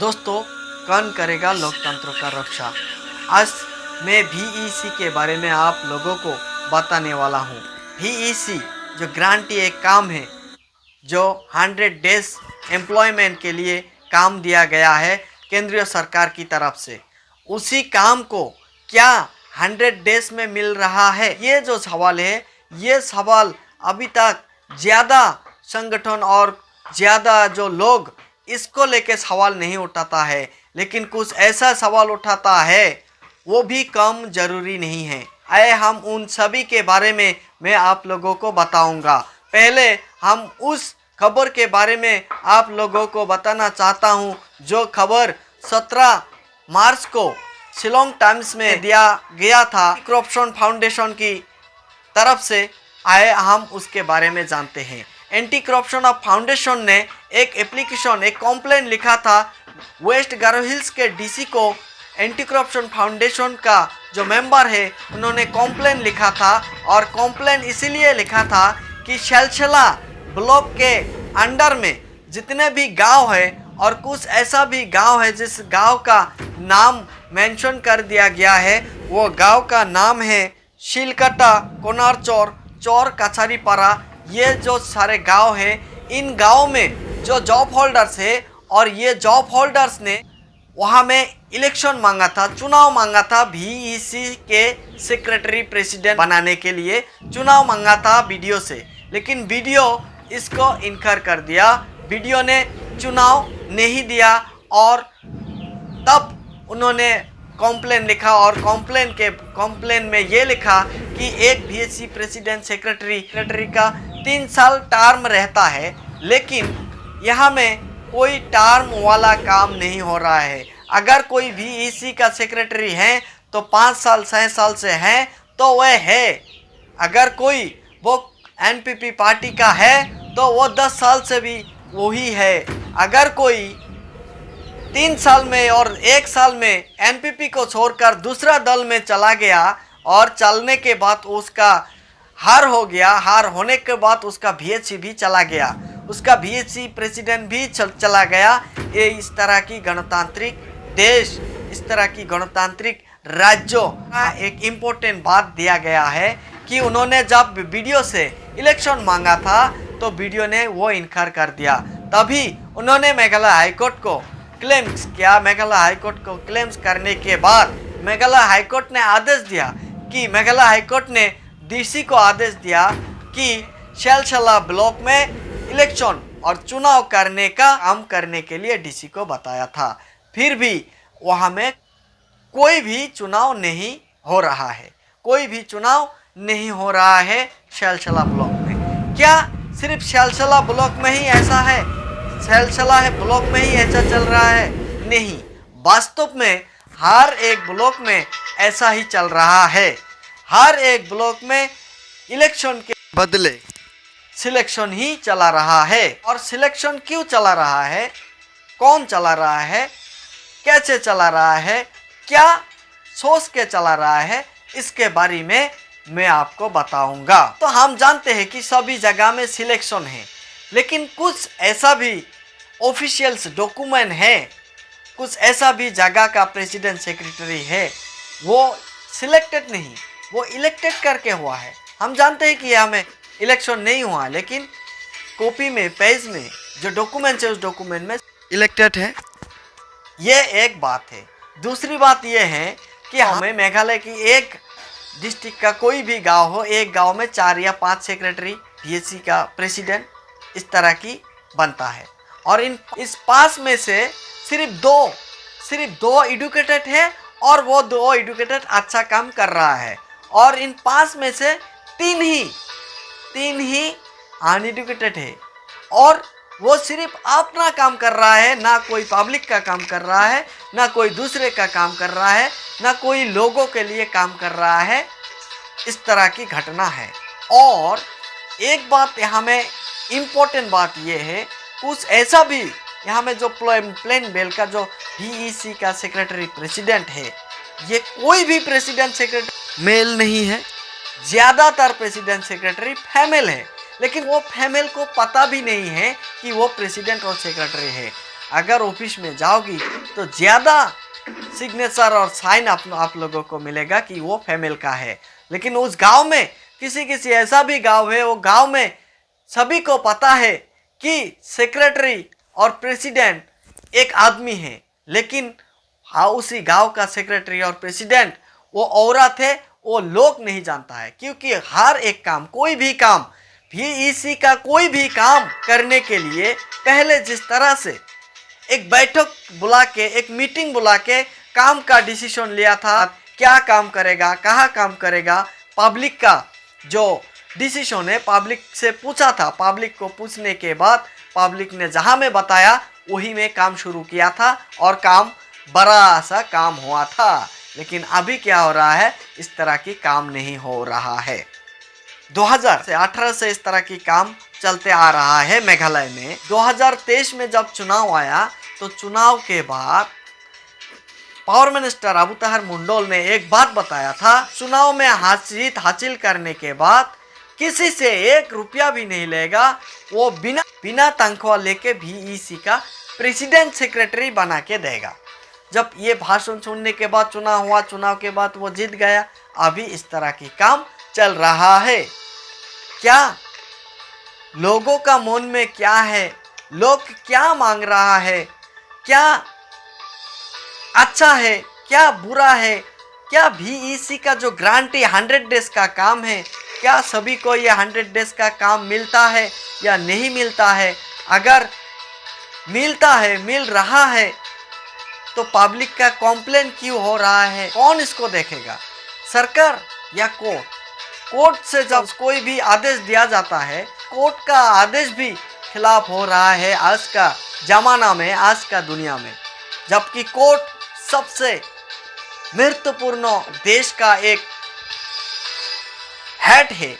दोस्तों, कौन करेगा लोकतंत्र का रक्षा। आज मैं VEC के बारे में आप लोगों को बताने वाला हूँ। VEC जो ग्रांटी एक काम है जो 100 डेज एम्प्लॉयमेंट के लिए काम दिया गया है केंद्रीय सरकार की तरफ से। उसी काम को क्या 100 डेज में मिल रहा है, ये जो सवाल है, ये सवाल अभी तक ज़्यादा संगठन और ज़्यादा जो लोग इसको लेके सवाल नहीं उठाता है, लेकिन कुछ ऐसा सवाल उठाता है वो भी कम ज़रूरी नहीं है। आए हम उन सभी के बारे में मैं आप लोगों को बताऊंगा। पहले हम उस खबर के बारे में आप लोगों को बताना चाहता हूं जो खबर 17 मार्च को शिलोंग टाइम्स में दिया गया था करप्शन फाउंडेशन की तरफ से। आए हम उसके बारे में जानते हैं। एंटी करप्शन ऑफ फाउंडेशन ने एक एप्लीकेशन, एक कॉम्प्लेन लिखा था वेस्ट गारो हिल्स के DC को। एंटी करप्शन फाउंडेशन का जो मेंबर है उन्होंने कॉम्प्लेन लिखा था, और कॉम्प्लेन इसीलिए लिखा था कि शैलशला ब्लॉक के अंडर में जितने भी गांव है, और कुछ ऐसा भी गांव है जिस गांव का नाम मेंशन कर दिया गया है, वो गांव का नाम है शिलकटा, कोनारचौर, चौर, कचारीपारा। ये जो सारे गांव है, इन गांव में जो जॉब होल्डर्स है, और ये जॉब होल्डर्स ने वहाँ में इलेक्शन मांगा था, चुनाव मांगा था VEC के सेक्रेटरी प्रेसिडेंट बनाने के लिए चुनाव मांगा था BDO से, लेकिन BDO इसको इनकार कर दिया। BDO ने चुनाव नहीं दिया, और तब उन्होंने कॉम्प्लेन लिखा, और कॉम्प्लेन में ये लिखा कि एक VEC प्रेसिडेंट सेक्रेटरी का 3 साल टर्म रहता है, लेकिन यहाँ में कोई टर्म वाला काम नहीं हो रहा है। अगर कोई VEC का सेक्रेटरी है तो 5 साल 6 साल से है तो वह है। अगर कोई वो NPP पार्टी का है तो वो 10 साल से भी वही है। अगर कोई 3 साल में और 1 साल में NPP को छोड़कर दूसरा दल में चला गया, और चलने के बाद उसका हार हो गया, हार होने के बाद उसका VEC भी चला गया, उसका VEC प्रेसिडेंट भी चला गया। ये इस तरह की गणतांत्रिक देश, इस तरह की गणतांत्रिक राज्यों का एक इम्पोर्टेंट बात दिया गया है कि उन्होंने जब BDO से इलेक्शन मांगा था तो BDO ने वो इनकार कर दिया। तभी उन्होंने मेघालय हाईकोर्ट को क्लेम्स किया। मेघालय हाईकोर्ट को क्लेम्स करने के बाद मेघालय हाईकोर्ट ने आदेश दिया कि मेघालय हाईकोर्ट ने DC को आदेश दिया कि शैलशला ब्लॉक में इलेक्शन और चुनाव करने का काम करने के लिए DC को बताया था। फिर भी वहाँ में कोई भी चुनाव नहीं हो रहा है, कोई भी चुनाव नहीं हो रहा है शैलशला ब्लॉक में। क्या सिर्फ शैलशला ब्लॉक में ही ऐसा है? शैलशला है ब्लॉक में ही ऐसा चल रहा है? नहीं, वास्तव में हर एक ब्लॉक में ऐसा ही चल रहा है। हर एक ब्लॉक में इलेक्शन के बदले सिलेक्शन ही चला रहा है। और सिलेक्शन क्यों चला रहा है, कौन चला रहा है, कैसे चला रहा है, क्या सोच के चला रहा है, इसके बारे में मैं आपको बताऊंगा। तो हम जानते हैं कि सभी जगह में सिलेक्शन है, लेकिन कुछ ऐसा भी ऑफिशियल्स डॉक्यूमेंट है, कुछ ऐसा भी जगह का प्रेसिडेंट सेक्रेटरी है वो सिलेक्टेड नहीं, वो इलेक्टेड करके हुआ है। हम जानते हैं कि हमें इलेक्शन नहीं हुआ, लेकिन कॉपी में, पेज में जो डॉक्यूमेंट है उस डॉक्यूमेंट में इलेक्टेड है। ये एक बात है। दूसरी बात ये है कि हमें मेघालय की एक डिस्ट्रिक्ट का कोई भी गांव हो, एक गांव में 4 या 5 सेक्रेटरी VEC का प्रेसिडेंट इस तरह की बनता है, और इस 5 में से सिर्फ दो एडुकेटेड है, और वो 2 एडुकेटेड अच्छा काम कर रहा है, और इन 5 में से 3 ही अनएडुकेटेड है, और वो सिर्फ अपना काम कर रहा है, ना कोई पब्लिक का काम कर रहा है, ना कोई दूसरे का काम कर रहा है, ना कोई लोगों के लिए काम कर रहा है। इस तरह की घटना है। और एक बात यहाँ में इम्पोर्टेंट बात ये है, कुछ ऐसा भी यहाँ में जो प्लेन बेल का जो VEC का सेक्रेटरी प्रेसिडेंट है, ये कोई भी प्रेसिडेंट सेक्रेटरी मेल नहीं है। ज़्यादातर प्रेसिडेंट सेक्रेटरी फीमेल है, लेकिन वो फीमेल को पता भी नहीं है कि वो प्रेसिडेंट और सेक्रेटरी है। अगर ऑफिस में जाओगी तो ज़्यादा सिग्नेचर और साइन आप लोगों को मिलेगा कि वो फीमेल का है। लेकिन उस गांव में किसी ऐसा भी गांव है, वो गांव में सभी को पता है कि सेक्रेटरी और प्रेसिडेंट एक आदमी है, लेकिन हाँ उसी गांव का सेक्रेटरी और प्रेसिडेंट वो औरत है, वो लोग नहीं जानता है। क्योंकि हर एक काम, कोई भी काम, VEC का कोई भी काम करने के लिए पहले जिस तरह से एक बैठक बुला के, एक मीटिंग बुला के काम का डिसीजन लिया था, क्या काम करेगा, कहाँ काम करेगा, पब्लिक का जो डिसीजन है पब्लिक से पूछा था। पब्लिक को पूछने के बाद पब्लिक ने जहाँ में बताया वही में काम शुरू किया था और काम बड़ा सा काम हुआ था। लेकिन अभी क्या हो रहा है, इस तरह की काम नहीं हो रहा है। 2018 से इस तरह की काम चलते आ रहा है मेघालय में। 2023 में जब चुनाव आया तो चुनाव के बाद पावर मिनिस्टर अबू तहर मुंडोल ने एक बात बताया था, चुनाव में जीत हासिल करने के बाद किसी से 1 रुपया भी नहीं लेगा, वो बिना तनख्वाह लेके VEC का प्रेसिडेंट सेक्रेटरी बना के देगा। जब ये भाषण सुनने के बाद चुनाव हुआ, चुनाव के बाद वो जीत गया। अभी इस तरह की काम चल रहा है। क्या लोगों का मन में क्या है, लोग क्या मांग रहा है, क्या अच्छा है, क्या बुरा है, क्या VEC का जो ग्रांटी 100 डेज का काम है, क्या सभी को ये 100 डेज का काम मिलता है या नहीं मिलता है? अगर मिलता है, मिल रहा है, तो पब्लिक का कॉम्प्लेन क्यों हो रहा है? कौन इसको देखेगा, सरकार या कोर्ट? कोर्ट से जब कोई भी आदेश दिया जाता है, कोर्ट का आदेश भी खिलाफ हो रहा है आज का जमाना में, आज का दुनिया में। जबकि कोर्ट सबसे महत्वपूर्ण देश का एक हेड है,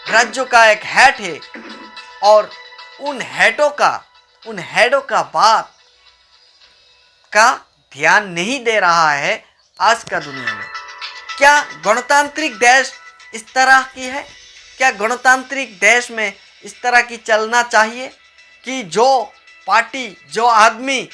राज्यों का एक हेड है, और उन हेडों का बात का ध्यान नहीं दे रहा है आज का दुनिया में। क्या गणतांत्रिक देश इस तरह की है? क्या गणतांत्रिक देश में इस तरह की चलना चाहिए कि जो पार्टी, जो आदमी,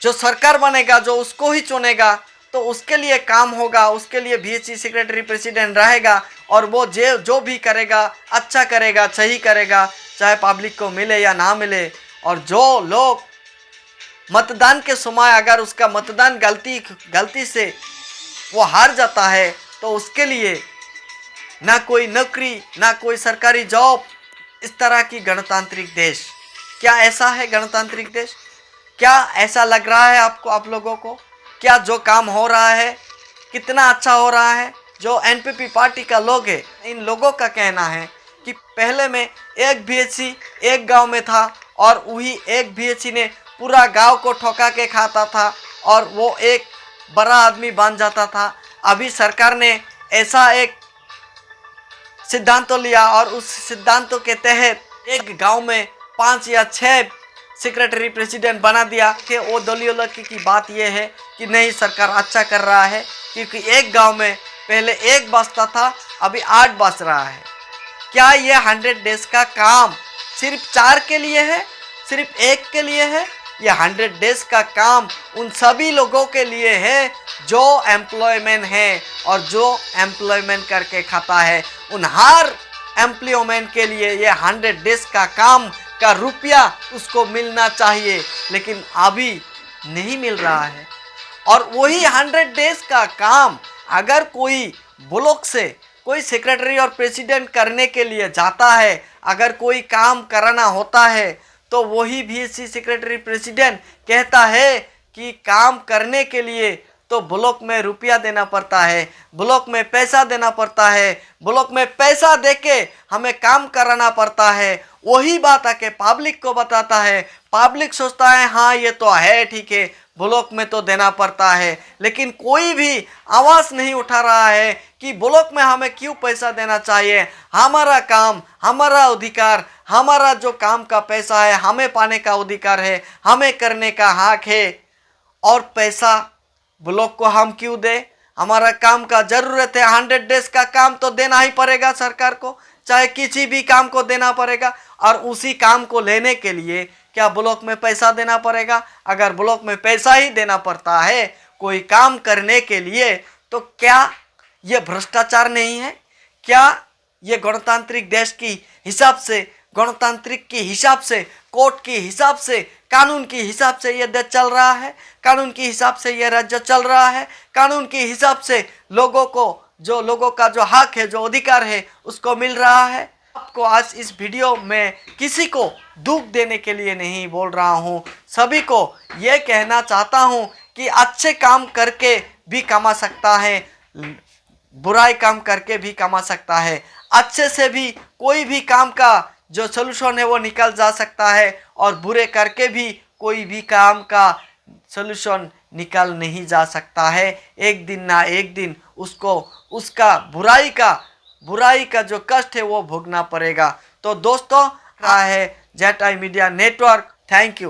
जो सरकार बनेगा, जो उसको ही चुनेगा तो उसके लिए काम होगा, उसके लिए VEC सेक्रेटरी प्रेसिडेंट रहेगा और वो जो भी करेगा अच्छा करेगा, सही करेगा, चाहे पब्लिक को मिले या ना मिले। और जो लोग मतदान के समय अगर उसका मतदान गलती से वो हार जाता है तो उसके लिए ना कोई नौकरी, ना कोई सरकारी जॉब। इस तरह की गणतांत्रिक देश, क्या ऐसा है गणतांत्रिक देश? क्या ऐसा लग रहा है आपको, आप लोगों को? क्या जो काम हो रहा है कितना अच्छा हो रहा है? जो NPP पार्टी का लोग है, इन लोगों का कहना है कि पहले में एक VEC एक गांव में था और वही एक VEC ने पूरा गांव को ठोका के खाता था और वो एक बड़ा आदमी बन जाता था। अभी सरकार ने ऐसा एक सिद्धांत लिया और उस सिद्धांतों के तहत एक गांव में 5 या 6 सेक्रेटरी प्रेसिडेंट बना दिया। कि वो दलीय की बात यह है कि नहीं, सरकार अच्छा कर रहा है, क्योंकि एक गांव में पहले 1 बसता था, अभी 8 बस रहा है। क्या ये 100 डेज का काम सिर्फ 4 के लिए है, सिर्फ 1 के लिए है? ये 100 डेज का काम उन सभी लोगों के लिए है जो एम्प्लॉयमेंट है और जो एम्प्लॉयमेंट करके खाता है। उन हर एम्प्लॉयमेंट के लिए ये 100 डेज का काम का रुपया उसको मिलना चाहिए, लेकिन अभी नहीं मिल रहा है। और वही 100 डेज का काम अगर कोई ब्लॉक से कोई सेक्रेटरी और प्रेसिडेंट करने के लिए जाता है, अगर कोई काम कराना होता है तो वही VEC सेक्रेटरी प्रेसिडेंट कहता है कि काम करने के लिए तो ब्लॉक में रुपया देना पड़ता है, ब्लॉक में पैसा देना पड़ता है, ब्लॉक में पैसा देके हमें काम कराना पड़ता है। वही बात आके पब्लिक को बताता है, पब्लिक सोचता है हाँ ये तो है, ठीक है, ब्लॉक में तो देना पड़ता है, लेकिन कोई भी आवाज़ नहीं उठा रहा है कि ब्लॉक में हमें क्यों पैसा देना चाहिए। हमारा काम, हमारा अधिकार, हमारा जो काम का पैसा है हमें पाने का अधिकार है, हमें करने का हक है, और पैसा ब्लॉक को हम क्यों दे? हमारा काम का ज़रूरत है, 100 डेज का काम तो देना ही पड़ेगा सरकार को, चाहे किसी भी काम को देना पड़ेगा। और उसी काम को लेने के लिए क्या ब्लॉक में पैसा देना पड़ेगा? अगर ब्लॉक में पैसा ही देना पड़ता है कोई काम करने के लिए, तो क्या ये भ्रष्टाचार नहीं है? क्या ये गणतांत्रिक देश की हिसाब से, गणतांत्रिक के हिसाब से, कोर्ट के हिसाब से, कानून के हिसाब से ये देश चल रहा है? कानून के हिसाब से ये राज्य चल रहा है? कानून के हिसाब से लोगों को, जो लोगों का जो हक है, जो अधिकार है, उसको मिल रहा है? आपको आज इस वीडियो में किसी को दुख देने के लिए नहीं बोल रहा हूँ, सभी को ये कहना चाहता हूँ कि अच्छे काम करके भी कमा सकता है, बुराई काम करके भी कमा सकता है। अच्छे से भी कोई भी काम का जो सलूशन है वो निकल जा सकता है, और बुरे करके भी कोई भी काम का सलूशन निकल नहीं जा सकता है। एक दिन ना एक दिन उसको उसका बुराई का जो कष्ट है वो भोगना पड़ेगा। तो दोस्तों, रहा है Z I media network. Thank you.